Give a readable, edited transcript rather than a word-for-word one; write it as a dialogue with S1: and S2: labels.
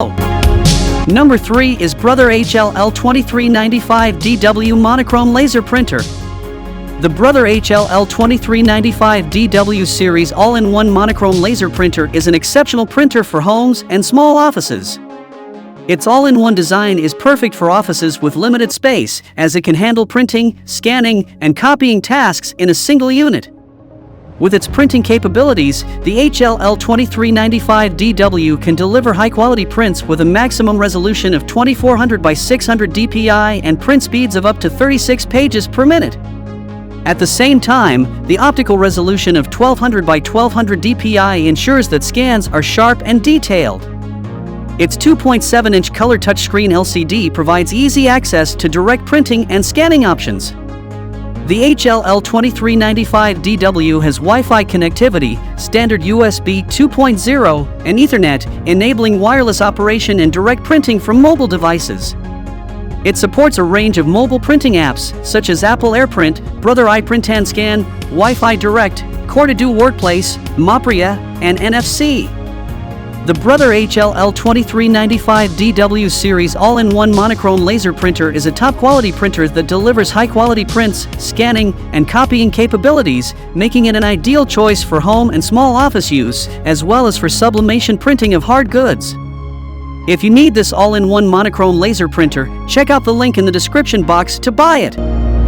S1: Number 3 is Brother HL-L2395DW Monochrome Laser Printer. The Brother HL-L2395DW series all-in-one monochrome laser printer is an exceptional printer for homes and small offices. Its all-in-one design is perfect for offices with limited space, as it can handle printing, scanning, and copying tasks in a single unit. With its printing capabilities, the HL-L2395DW can deliver high-quality prints with a maximum resolution of 2400 by 600 dpi and print speeds of up to 36 pages per minute. At the same time, the optical resolution of 1200 by 1200 dpi ensures that scans are sharp and detailed. Its 2.7-inch color touchscreen LCD provides easy access to direct printing and scanning options. The HL-L2395DW has Wi-Fi connectivity, standard USB 2.0, and Ethernet, enabling wireless operation and direct printing from mobile devices. It supports a range of mobile printing apps, such as Apple AirPrint, Brother iPrint&Scan, Wi-Fi Direct, Cortado Workplace, Mopria, and NFC. The Brother HL-L2395DW series all-in-one monochrome laser printer is a top-quality printer that delivers high-quality prints, scanning, and copying capabilities, making it an ideal choice for home and small office use, as well as for sublimation printing of hard goods. If you need this all-in-one monochrome laser printer, check out the link in the description box to buy it.